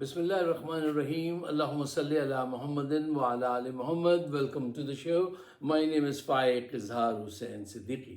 Bismillahirrahmanirrahim. Allahumma salli ala Muhammadin wa ala ali Muhammad. Welcome to the show. My name is Faiq Izhar Hussain Siddiqui.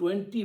$20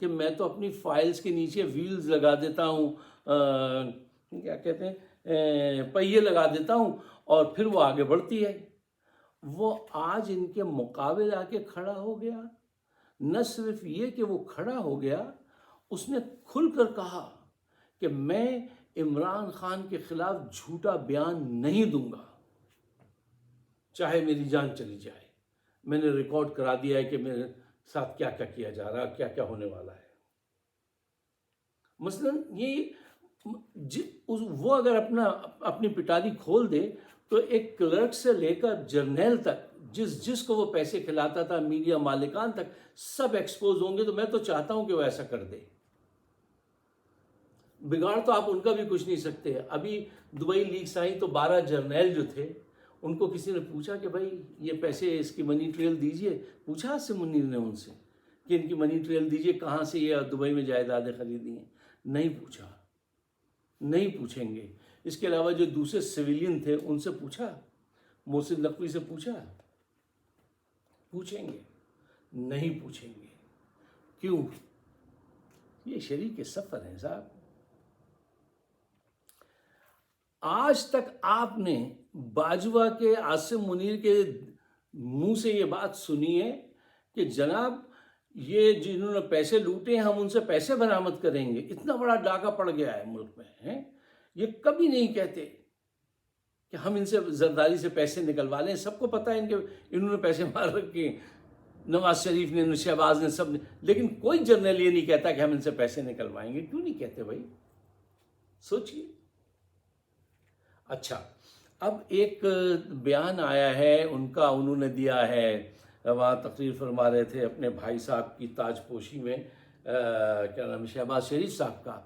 کہ میں تو اپنی files کے نیچے Wales لگا دیتا ہوں، کیا کہتے ہیں، پہیے لگا دیتا ہوں، اور پھر وہ آگے بڑھتی ہے۔ وہ آج ان کے مقابل آ کے کھڑا ہو گیا۔ نہ صرف یہ کہ وہ کھڑا ہو گیا، اس نے کھل کر کہا کہ میں عمران خان کے خلاف جھوٹا بیان نہیں دوں گا، چاہے میری جان چلی جائے۔ میں نے ریکارڈ کرا دیا ہے کہ میرے ساتھ کیا کیا کیا جا رہا ہے، کیا کیا ہونے والا ہے۔ مثلا وہ اگر اپنی پٹاری کھول دے تو ایک کلرک سے لے کر جرنیل تک، جس کو وہ پیسے کھلاتا تھا، میڈیا مالکان تک، سب ایکسپوز ہوں گے۔ تو میں تو چاہتا ہوں کہ وہ ایسا کر دے۔ بگاڑ تو آپ ان کا بھی کچھ نہیں سکتے۔ ابھی دبئی لیکس آئیں تو 12 جرنیل جو تھے، ان کو کسی نے پوچھا کہ بھائی یہ پیسے، اس کی منی ٹریل دیجئے۔ پوچھا سے منیر نے ان سے کہ ان کی منی ٹریل دیجئے، کہاں سے یہ دبئی میں جائیدادیں خریدی ہیں؟ نہیں پوچھا، نہیں پوچھیں گے۔ اس کے علاوہ جو دوسرے سویلین تھے ان سے پوچھا، محسن نقوی سے پوچھا؟ پوچھیں گے؟ نہیں پوچھیں گے۔ کیوں؟ یہ شریک سفر ہیں صاحب۔ آج تک آپ نے باجوہ کے، عاصم منیر کے منہ سے یہ بات سنی ہے کہ جناب یہ جنہوں نے پیسے لوٹے ہیں ہم ان سے پیسے برآمد کریں گے؟ اتنا بڑا ڈاکہ پڑ گیا ہے ملک میں، یہ کبھی نہیں کہتے کہ ہم ان سے زرداری سے پیسے نکلوا لیں۔ سب کو پتہ ہے ان کے، انہوں نے پیسے مار رکھے، نواز شریف نے، شہباز نے، سب نے، لیکن کوئی جرنیل یہ نہیں کہتا کہ ہم ان سے پیسے نکلوائیں گے۔ کیوں نہیں کہتے بھائی؟ سوچئے۔ اچھا، اب ایک بیان آیا ہے ان کا، انہوں نے دیا ہے، وہاں تقریر فرما رہے تھے اپنے بھائی صاحب کی تاج پوشی میں، کیا نام ہے، شہباز شریف صاحب کا۔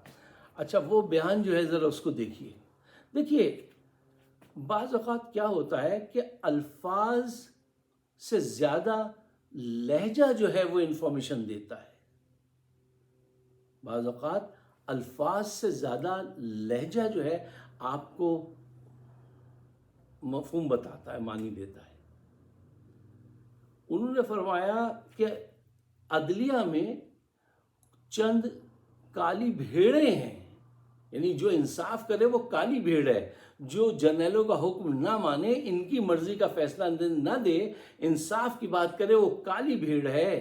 اچھا، وہ بیان جو ہے ذرا اس کو دیکھیے۔ دیکھیے، بعض اوقات کیا ہوتا ہے کہ الفاظ سے زیادہ لہجہ جو ہے وہ انفارمیشن دیتا ہے۔ بعض اوقات الفاظ سے زیادہ لہجہ جو ہے آپ کو مفہوم بتاتا ہے، معنی دیتا ہے۔ انہوں نے فرمایا کہ عدلیہ میں چند کالی بھیڑیں ہیں، یعنی جو انصاف کرے وہ کالی بھیڑ ہے، جو جرنیلوں کا حکم نہ مانے، ان کی مرضی کا فیصلہ نہ دے، انصاف کی بات کرے، وہ کالی بھیڑ ہے۔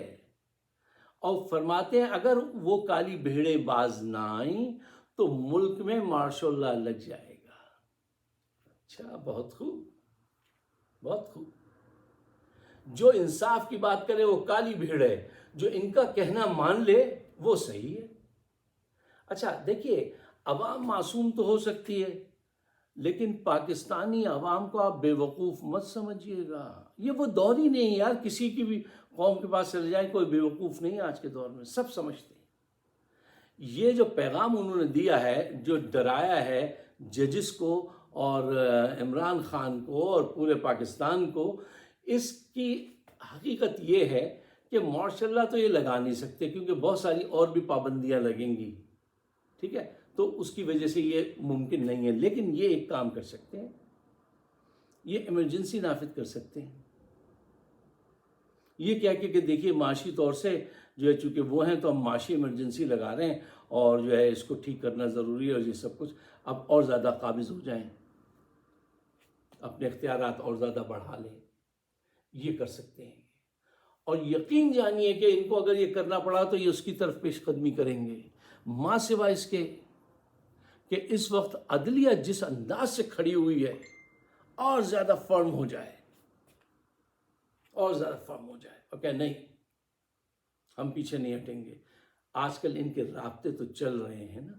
اور فرماتے ہیں اگر وہ کالی بھیڑیں باز نہ آئیں تو ملک میں مارشل لا لگ جائے گا۔ اچھا، بہت خوب، بہت خوب۔ جو انصاف کی بات کرے وہ کالی بھیڑ ہے، جو ان کا کہنا مان لے وہ صحیح ہے۔ اچھا دیکھیے، عوام معصوم تو ہو سکتی ہے، لیکن پاکستانی عوام کو آپ بے وقوف مت سمجھیے گا۔ یہ وہ دور ہی نہیں یار، کسی کی بھی قوم کے پاس چلے جائیں کوئی بے وقوف نہیں آج کے دور میں، سب سمجھتے ہیں۔ یہ جو پیغام انہوں نے دیا ہے، جو ڈرایا ہے ججز کو اور عمران خان کو اور پورے پاکستان کو، اس کی حقیقت یہ ہے کہ ماشاء اللہ تو یہ لگا نہیں سکتے، کیونکہ بہت ساری اور بھی پابندیاں لگیں گی، ٹھیک ہے، تو اس کی وجہ سے یہ ممکن نہیں ہے۔ لیکن یہ ایک کام کر سکتے ہیں، یہ ایمرجنسی نافذ کر سکتے ہیں۔ یہ کیا کہ دیکھیے معاشی طور سے جو ہے چونکہ وہ ہیں تو ہم معاشی ایمرجنسی لگا رہے ہیں، اور جو ہے اس کو ٹھیک کرنا ضروری ہے، اور یہ سب کچھ اب اور زیادہ قابض ہو جائیں، اپنے اختیارات اور زیادہ بڑھا لیں، یہ کر سکتے ہیں۔ اور یقین جانیے کہ ان کو اگر یہ کرنا پڑا تو یہ اس کی طرف پیش قدمی کریں گے، ماں سوائے اس کے کہ اس وقت عدلیہ جس انداز سے کھڑی ہوئی ہے اور زیادہ فرم ہو جائے، اور زیادہ فرم ہو جائے، اور کہ نہیں ہم پیچھے نہیں ہٹیں گے۔ آج کل ان کے رابطے تو چل رہے ہیں نا،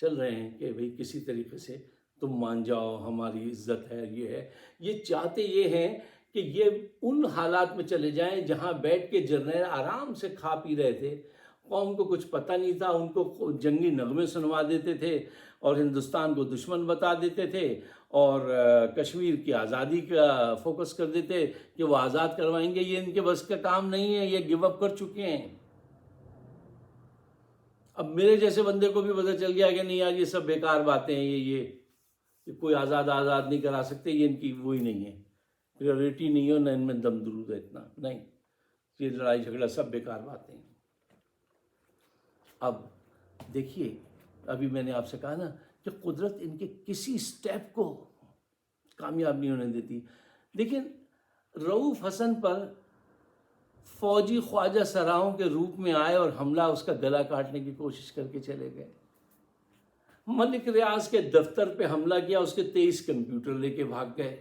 چل رہے ہیں کہ بھئی کسی طریقے سے تم مان جاؤ، ہماری عزت ہے، یہ ہے۔ یہ چاہتے یہ ہیں کہ یہ ان حالات میں چلے جائیں جہاں بیٹھ کے جرنیل آرام سے کھا پی رہے تھے، قوم کو کچھ پتہ نہیں تھا، ان کو جنگی نغمے سنوا دیتے تھے اور ہندوستان کو دشمن بتا دیتے تھے، اور کشمیر کی آزادی کا فوکس کر دیتے کہ وہ آزاد کروائیں گے۔ یہ ان کے بس کا کام نہیں ہے، یہ گیو اپ کر چکے ہیں۔ اب میرے جیسے بندے کو بھی پتہ چل گیا کہ نہیں یار یہ سب بیکار باتیں ہیں، یہ کوئی آزاد نہیں کرا سکتے، یہ ان کی وہی نہیں ہے، پریورٹی نہیں ہو، نہ ان میں دم درود ہے اتنا، نہیں، یہ لڑائی جھگڑا سب بیکار باتیں ہیں۔ اب دیکھیے، ابھی میں نے آپ سے کہا نا کہ قدرت ان کے کسی سٹیپ کو کامیاب نہیں ہونے دیتی. لیکن رؤوف حسن پر فوجی خواجہ سراؤں کے روپ میں آئے اور حملہ اس کا گلا کاٹنے کی کوشش کر کے چلے گئے. ملک ریاض کے دفتر پہ حملہ کیا، اس کے 23 کمپیوٹر لے کے بھاگ گئے.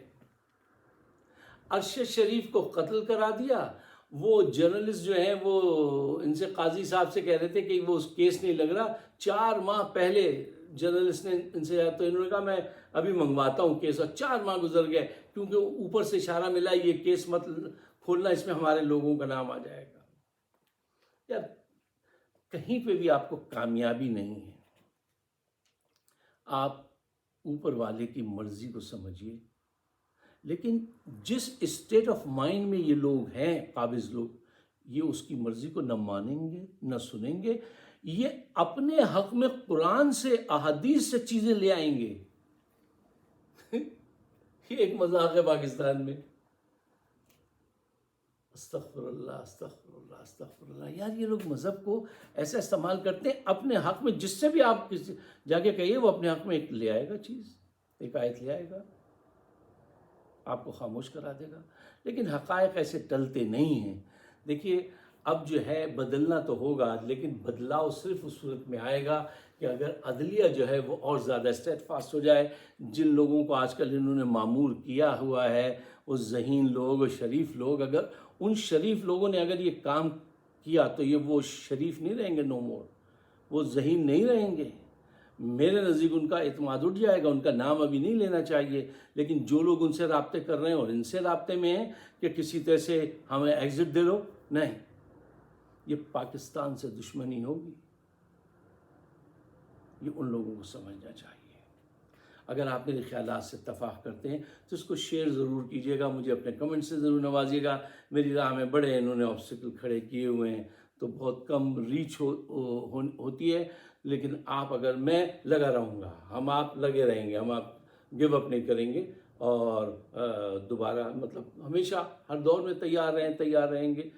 ارشد شریف کو قتل کرا دیا. وہ جرنلسٹ جو ہیں وہ ان سے قاضی صاحب سے کہہ رہے تھے کہ وہ اس کیس نہیں لگ رہا. 4 ماہ پہلے جرنلسٹ نے ان سے تو انہوں نے کہا میں ابھی منگواتا ہوں کیس، اور 4 ماہ گزر گئے کیونکہ اوپر سے اشارہ ملا یہ کیس مت کھولنا، اس میں ہمارے لوگوں کا نام آ جائے گا. یار کہیں پہ بھی آپ کو کامیابی نہیں ہے. آپ اوپر والے کی مرضی کو سمجھیے، لیکن جس اسٹیٹ آف مائنڈ میں یہ لوگ ہیں، قابض لوگ، یہ اس کی مرضی کو نہ مانیں گے نہ سنیں گے. یہ اپنے حق میں قرآن سے احادیث سے چیزیں لے آئیں گے. یہ ایک مذاق ہے پاکستان میں. استغفر اللہ استغفر اللہ استغفر اللہ. یار یہ لوگ مذہب کو ایسا استعمال کرتے ہیں اپنے حق میں. جس سے بھی آپ کسی جا کے کہیے وہ اپنے حق میں ایک لے آئے گا چیز، ایک آیت لے آئے گا، آپ کو خاموش کرا دے گا. لیکن حقائق ایسے ٹلتے نہیں ہیں. دیکھیے اب جو ہے بدلنا تو ہوگا، لیکن بدلاؤ صرف اس صورت میں آئے گا کہ اگر عدلیہ جو ہے وہ اور زیادہ اسٹیٹ فاسٹ ہو جائے. جن لوگوں کو آج کل انہوں نے معمور کیا ہوا ہے، وہ ذہین لوگ اور شریف لوگ، اگر ان شریف لوگوں نے اگر یہ کام کیا تو یہ وہ شریف نہیں رہیں گے، نو مور. وہ ذہین نہیں رہیں گے. میرے نزدیک ان کا اعتماد اٹھ جائے گا. ان کا نام ابھی نہیں لینا چاہیے، لیکن جو لوگ ان سے رابطے کر رہے ہیں اور ان سے رابطے میں ہیں کہ کسی طرح سے ہمیں ایگزٹ دے لو، نہیں، یہ پاکستان سے دشمنی ہوگی. یہ ان لوگوں کو سمجھنا چاہیے. اگر آپ میرے خیالات سے اتفاق کرتے ہیں تو اس کو شیئر ضرور کیجیے گا، مجھے اپنے کمنٹ سے ضرور نوازیے گا. میری راہ میں بڑے انہوں نے آبسٹیکل کھڑے کیے ہوئے ہیں تو بہت کم ریچ ہوتی ہے. لیکن آپ اگر میں لگا رہوں گا، ہم آپ لگے رہیں گے، ہم آپ گیو اپ نہیں کریں گے، اور دوبارہ مطلب ہمیشہ ہر دور میں تیار رہیں گے.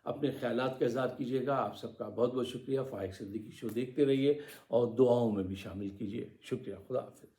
اپنے خیالات کا اظہار کیجیے گا. آپ سب کا بہت بہت شکریہ. فائق صدیقی شو دیکھتے رہیے اور دعاؤں میں بھی شامل کیجیے. شکریہ. خدا حافظ.